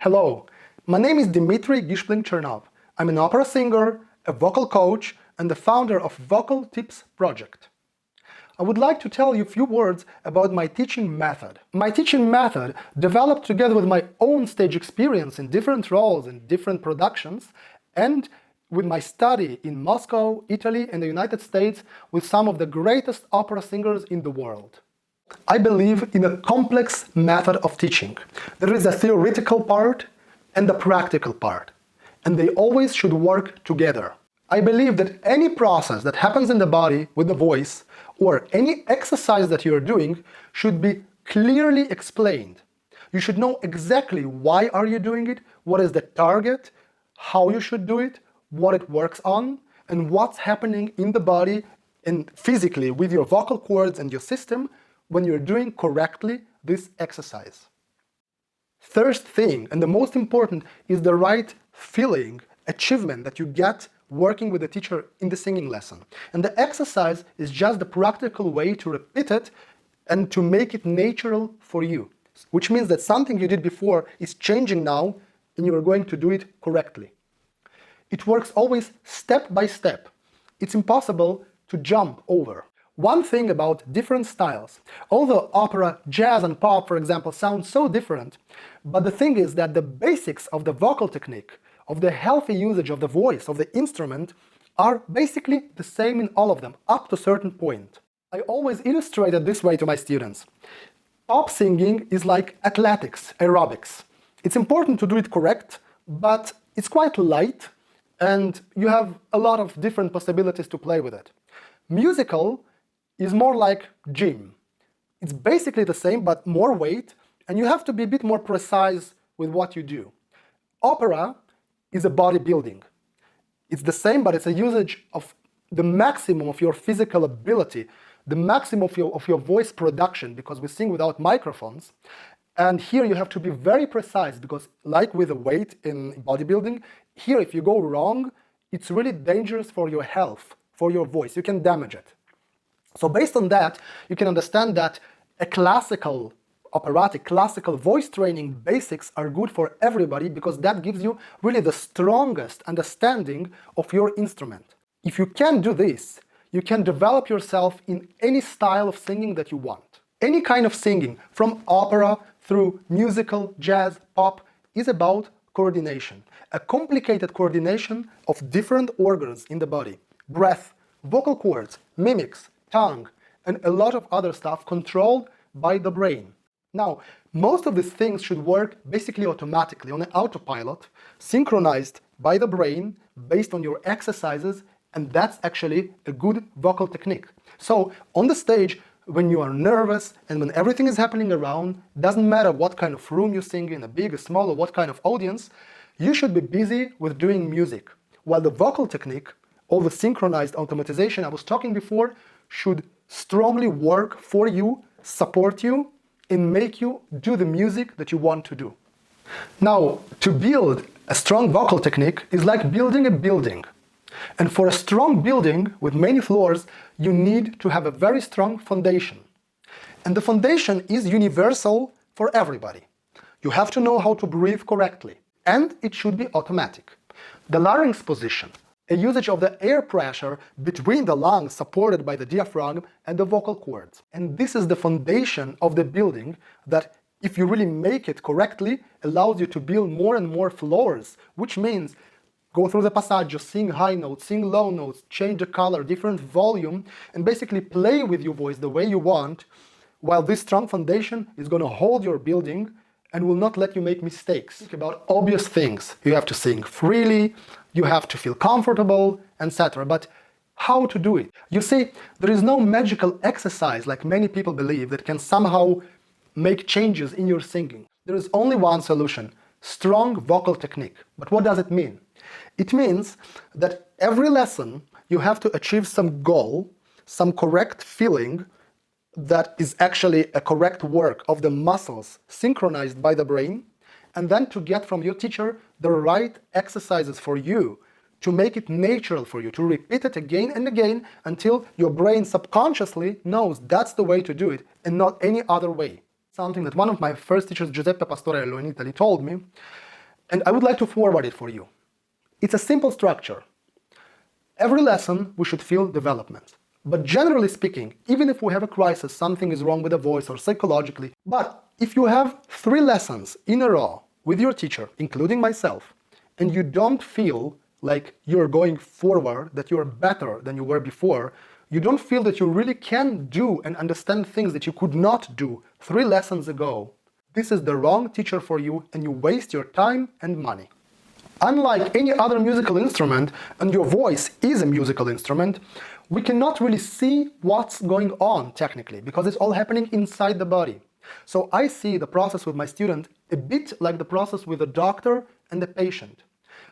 Hello, my name is Dmitry Gishpling Chernov. I'm an opera singer, a vocal coach, and the founder of VocalTips project. I would like to tell you a few words about my teaching method. My teaching method, developed together with my own stage experience in different roles in different productions, and with my study in Moscow, Italy, and the United States with some of the greatest opera singers in the world. I believe in a complex method of teaching. There is a theoretical part and a practical part, and they always should work together. I believe that any process that happens in the body with the voice, or any exercise that you're doing, should be clearly explained. You should know exactly why are you doing it, what is the target, how you should do it, what it works on, and what's happening in the body and physically with your vocal cords and your system when you're doing correctly this exercise. First thing, and the most important, is the right feeling, achievement that you get working with the teacher in the singing lesson. And the exercise is just the practical way to repeat it and to make it natural for you. Which means that something you did before is changing now and you are going to do it correctly. It works always step by step. It's impossible to jump over. One thing about different styles, although opera, jazz and pop, for example, sound so different, but the thing is that the basics of the vocal technique, of the healthy usage of the voice, of the instrument, are basically the same in all of them, up to a certain point. I always illustrate it this way to my students. Pop singing is like athletics, aerobics. It's important to do it correct, but it's quite light, and you have a lot of different possibilities to play with it. Musical is more like gym. It's basically the same, but more weight, and you have to be a bit more precise with what you do. Opera is a bodybuilding. It's the same, but it's a usage of the maximum of your physical ability, the maximum of your voice production, because we sing without microphones. And here you have to be very precise, because like with the weight in bodybuilding, here if you go wrong, it's really dangerous for your health, for your voice. You can damage it. So based on that, you can understand that a classical, operatic, classical voice training basics are good for everybody, because that gives you really the strongest understanding of your instrument. If you can do this, you can develop yourself in any style of singing that you want. Any kind of singing, from opera through musical, jazz, pop, is about coordination. A complicated coordination of different organs in the body. Breath, vocal cords, mimics, tongue, and a lot of other stuff controlled by the brain. Now, most of these things should work basically automatically on an autopilot, synchronized by the brain based on your exercises, and that's actually a good vocal technique. So, on the stage, when you are nervous and when everything is happening around, doesn't matter what kind of room you sing in, a big, a small, or what kind of audience, you should be busy with doing music. While the vocal technique, all the synchronized automatization I was talking before, should strongly work for you, support you, and make you do the music that you want to do. Now, to build a strong vocal technique is like building a building. And for a strong building with many floors, you need to have a very strong foundation. And the foundation is universal for everybody. You have to know how to breathe correctly, and it should be automatic. The larynx position, a usage of the air pressure between the lungs supported by the diaphragm and the vocal cords. And this is the foundation of the building that, if you really make it correctly, allows you to build more and more floors, which means go through the passaggio, sing high notes, sing low notes, change the color, different volume, and basically play with your voice the way you want, while this strong foundation is going to hold your building and will not let you make mistakes. Think about obvious things. You have to sing freely, you have to feel comfortable, etc. But how to do it? You see, there is no magical exercise, like many people believe, that can somehow make changes in your singing. There is only one solution: strong vocal technique. But what does it mean? It means that every lesson you have to achieve some goal, some correct feeling, that is actually a correct work of the muscles synchronized by the brain, and then to get from your teacher the right exercises for you, to make it natural for you, to repeat it again and again until your brain subconsciously knows that's the way to do it and not any other way. Something that one of my first teachers, Giuseppe Pastorello in Italy, told me and I would like to forward it for you. It's a simple structure. Every lesson we should feel development. But generally speaking, even if we have a crisis, something is wrong with the voice or psychologically, but if you have 3 lessons in a row with your teacher, including myself, and you don't feel like you're going forward, that you're better than you were before, you don't feel that you really can do and understand things that you could not do 3 lessons ago, this is the wrong teacher for you and you waste your time and money. Unlike any other musical instrument, and your voice is a musical instrument, we cannot really see what's going on technically, because it's all happening inside the body. So I see the process with my student a bit like the process with a doctor and a patient.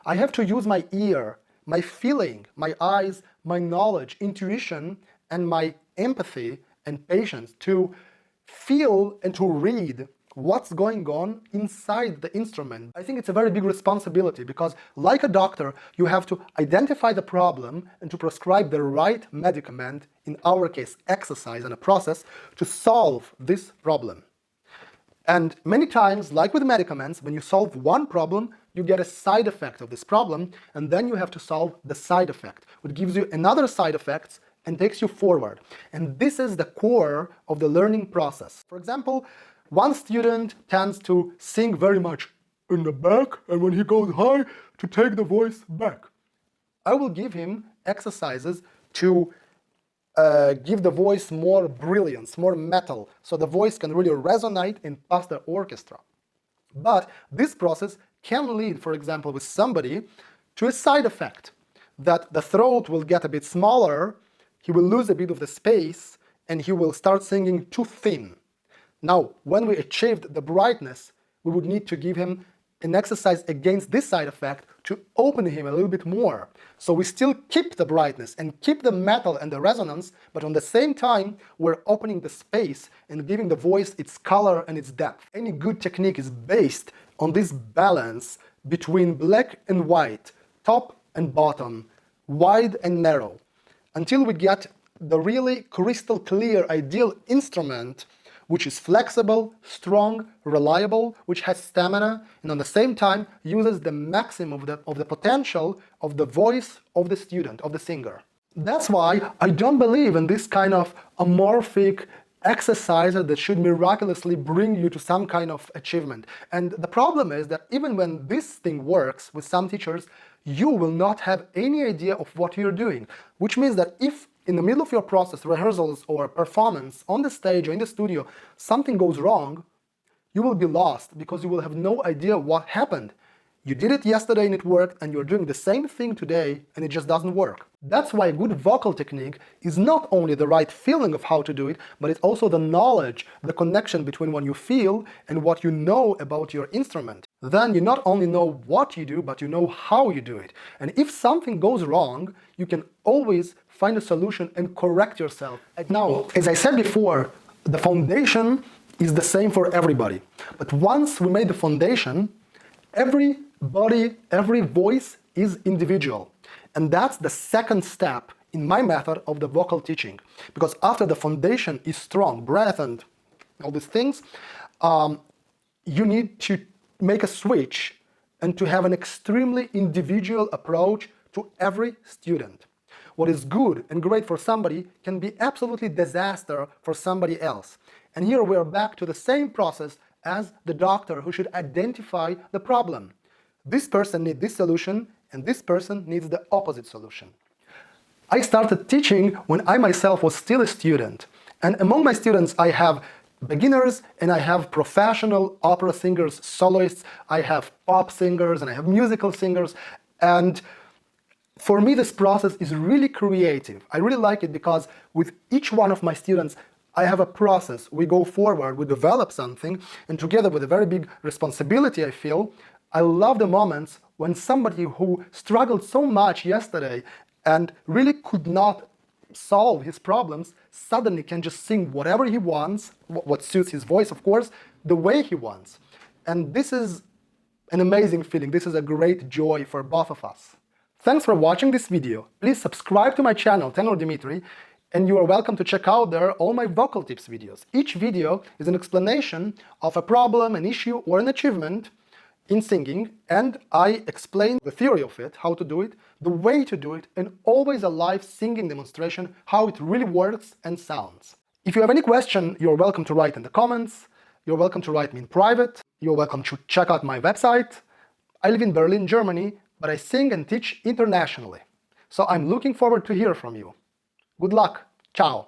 I have to use my ear, my feeling, my eyes, my knowledge, intuition, and my empathy and patience to feel and to read what's going on inside the instrument. I think it's a very big responsibility because, like a doctor, you have to identify the problem and to prescribe the right medicament, in our case exercise and a process, to solve this problem. And many times, like with medicaments, when you solve one problem, you get a side effect of this problem, and then you have to solve the side effect, which gives you another side effect and takes you forward. And this is the core of the learning process. For example, one student tends to sing very much in the back, and when he goes high, to take the voice back. I will give him exercises to give the voice more brilliance, more metal, so the voice can really resonate and pass the orchestra. But this process can lead, for example, with somebody, to a side effect, that the throat will get a bit smaller, he will lose a bit of the space, and he will start singing too thin. Now, when we achieved the brightness, we would need to give him an exercise against this side effect to open him a little bit more. So we still keep the brightness and keep the metal and the resonance, but on the same time, we're opening the space and giving the voice its color and its depth. Any good technique is based on this balance between black and white, top and bottom, wide and narrow, until we get the really crystal clear ideal instrument which is flexible, strong, reliable, which has stamina, and at the same time uses the maximum of the potential of the voice of the student, of the singer. That's why I don't believe in this kind of amorphic exercise that should miraculously bring you to some kind of achievement. And the problem is that even when this thing works with some teachers, you will not have any idea of what you're doing, which means that if in the middle of your process, rehearsals or performance on the stage or in the studio, something goes wrong, you will be lost because you will have no idea what happened. You did it yesterday and it worked, and you're doing the same thing today and it just doesn't work. That's why a good vocal technique is not only the right feeling of how to do it, but it's also the knowledge, the connection between what you feel and what you know about your instrument. Then you not only know what you do, but you know how you do it. And if something goes wrong, you can always find a solution and correct yourself. Now, as I said before, the foundation is the same for everybody. But once we made the foundation, every body, every voice is individual. And that's the second step in my method of the vocal teaching. Because after the foundation is strong, breath and all these things, you need to make a switch and to have an extremely individual approach to every student. What is good and great for somebody can be absolutely disaster for somebody else. And here we're back to the same process as the doctor who should identify the problem. This person needs this solution and this person needs the opposite solution. I started teaching when I myself was still a student. And among my students I have beginners and I have professional opera singers, soloists, I have pop singers and I have musical singers. And for me, this process is really creative. I really like it because with each one of my students, I have a process. We go forward, we develop something, and together with a very big responsibility, I feel, I love the moments when somebody who struggled so much yesterday and really could not solve his problems suddenly can just sing whatever he wants, what suits his voice, of course, the way he wants. And this is an amazing feeling. This is a great joy for both of us. Thanks for watching this video. Please subscribe to my channel, Tenor Dmitry, and you are welcome to check out there all my vocal tips videos. Each video is an explanation of a problem, an issue, or an achievement in singing, and I explain the theory of it, how to do it, the way to do it, and always a live singing demonstration, how it really works and sounds. If you have any question, you're welcome to write in the comments, you're welcome to write me in private, you're welcome to check out my website. I live in Berlin, Germany, but I sing and teach internationally. So I'm looking forward to hear from you. Good luck. Ciao.